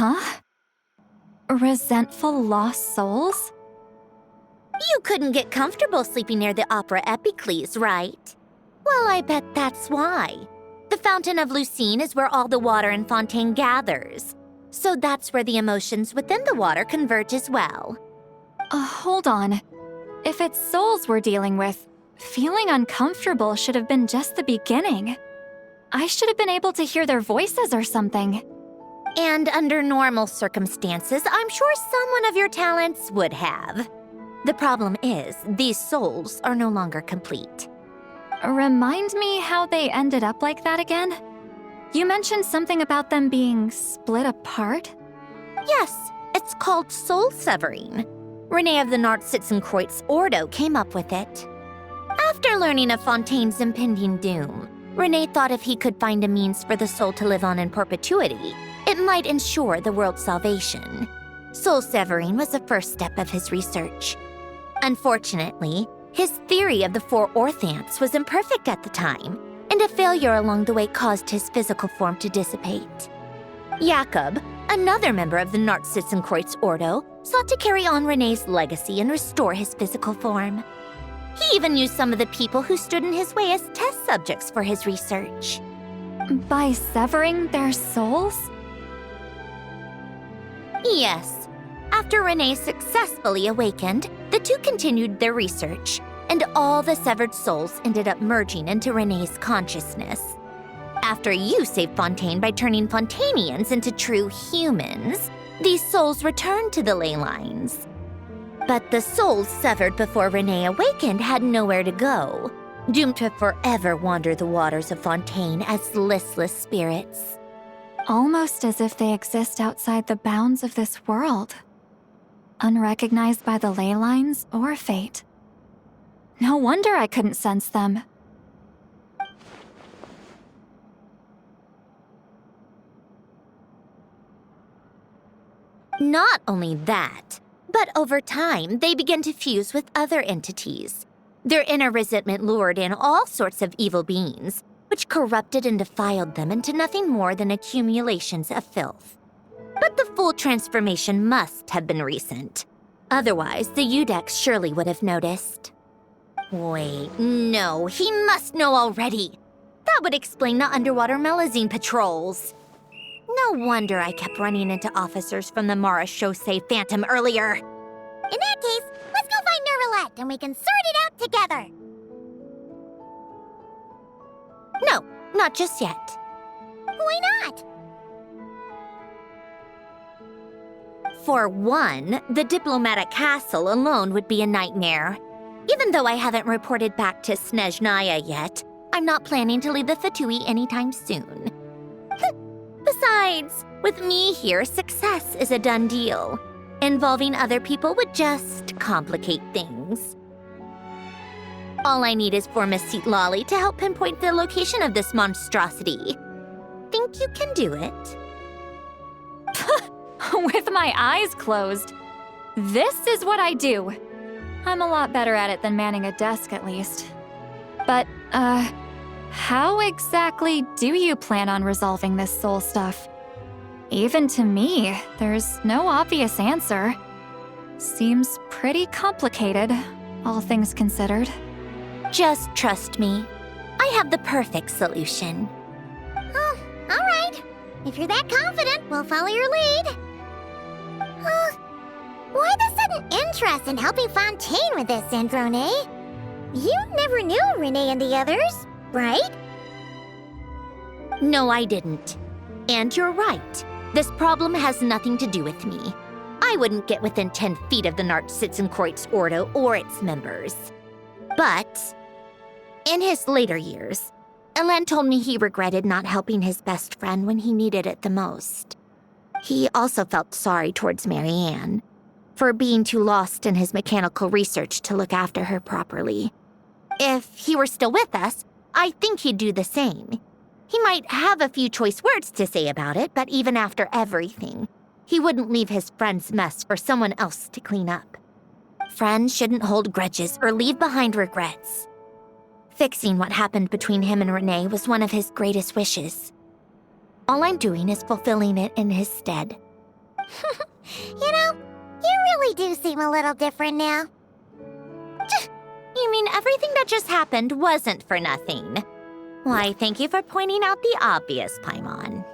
Huh? Resentful lost souls? You couldn't get comfortable sleeping near the Opera Epicles, right? Well, I bet that's why. The Fountain of Lucine is where all the water in Fontaine gathers. So that's where the emotions within the water converge as well. Hold on. If it's souls we're dealing with, feeling uncomfortable should have been just the beginning. I should have been able to hear their voices or something. And under normal circumstances, I'm sure someone of your talents would have. The problem is, these souls are no longer complete. Remind me how they ended up like that again? You mentioned something about them being split apart? Yes, it's called soul severing. Renee of the Nartsitzenkreuz Ordo came up with it. After learning of Fontaine's impending doom, Renee thought if he could find a means for the soul to live on in perpetuity, it might ensure the world's salvation. Soul severing was the first step of his research. Unfortunately, his theory of the four orthants was imperfect at the time, and a failure along the way caused his physical form to dissipate. Jakob, another member of the Nartsitzenkreuz Ordo, sought to carry on Renee's legacy and restore his physical form. He even used some of the people who stood in his way as test subjects for his research. By severing their souls? Yes. After Renee successfully awakened, the two continued their research, and all the severed souls ended up merging into Renee's consciousness. After you saved Fontaine by turning Fontainians into true humans, these souls returned to the ley lines. But the souls severed before Renee awakened had nowhere to go, doomed to forever wander the waters of Fontaine as listless spirits. Almost as if they exist outside the bounds of this world. Unrecognized by the ley lines or fate. No wonder I couldn't sense them. Not only that, but over time, they began to fuse with other entities. Their inner resentment lured in all sorts of evil beings, which corrupted and defiled them into nothing more than accumulations of filth. But the full transformation must have been recent. Otherwise, the Udex surely would have noticed. Wait, no, he must know already. That would explain the underwater Melazine patrols. No wonder I kept running into officers from the Mara Chaussee Phantom earlier. In that case, let's go find Nervalette and we can sort it out together. No, not just yet. Why not? For one, the diplomatic castle alone would be a nightmare. Even though I haven't reported back to Snezhnaya yet, I'm not planning to leave the Fatui anytime soon. Besides, with me here, success is a done deal. Involving other people would just complicate things. All I need is for Miss Lolly to help pinpoint the location of this monstrosity. Think you can do it? With my eyes closed. This is what I do. I'm a lot better at it than manning a desk, at least. But, how exactly do you plan on resolving this soul stuff? Even to me, there's no obvious answer. Seems pretty complicated, all things considered. Just trust me. I have the perfect solution. Oh, all right. If you're that confident, we'll follow your lead. Why the sudden interest in helping Fontaine with this, Androne? You never knew Renee and the others, right? No, I didn't. And you're right. This problem has nothing to do with me. I wouldn't get within 10 feet of the Nartsitzenkreuz Ordo or its members. But in his later years, Elan told me he regretted not helping his best friend when he needed it the most. He also felt sorry towards Marianne for being too lost in his mechanical research to look after her properly. If he were still with us, I think he'd do the same. He might have a few choice words to say about it, but even after everything, he wouldn't leave his friend's mess for someone else to clean up. Friends shouldn't hold grudges or leave behind regrets. Fixing what happened between him and Renee was one of his greatest wishes. All I'm doing is fulfilling it in his stead. You know, you really do seem a little different now. You mean everything that just happened wasn't for nothing? Why, thank you for pointing out the obvious, Paimon.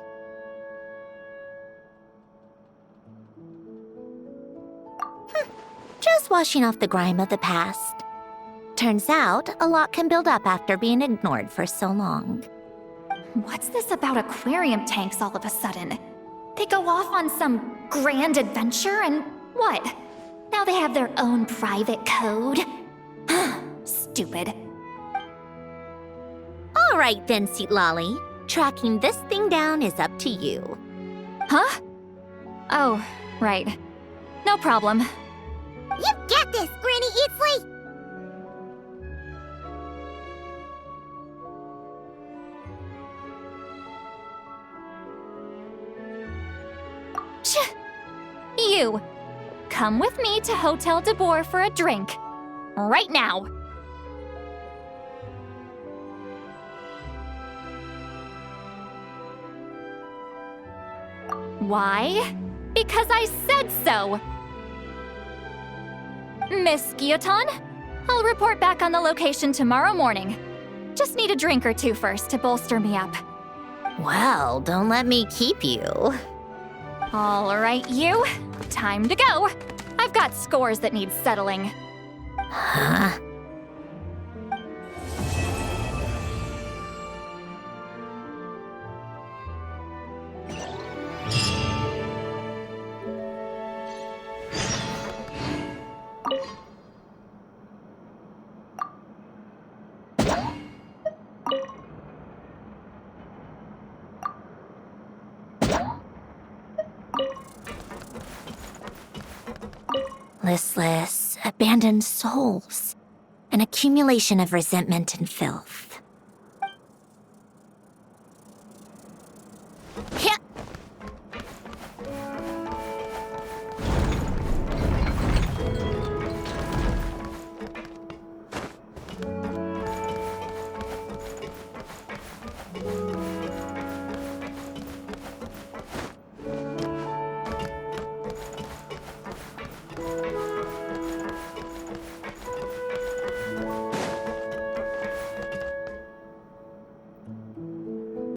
Just washing off the grime of the past. Turns out, a lot can build up after being ignored for so long. What's this about aquarium tanks all of a sudden? They go off on some grand adventure and what? Now they have their own private code? Stupid. All right then, Lolly. Tracking this thing down is up to you. Huh? Oh, right. No problem. You get this, Granny Eatsley! You! Come with me to Hotel de Boer for a drink. Right now! Why? Because I said so! Miss Guillotin, I'll report back on the location tomorrow morning. Just need a drink or two first to bolster me up. Well, don't let me keep you. All right, you. Time to go. I've got scores that need settling. Huh? Listless, abandoned souls. An accumulation of resentment and filth.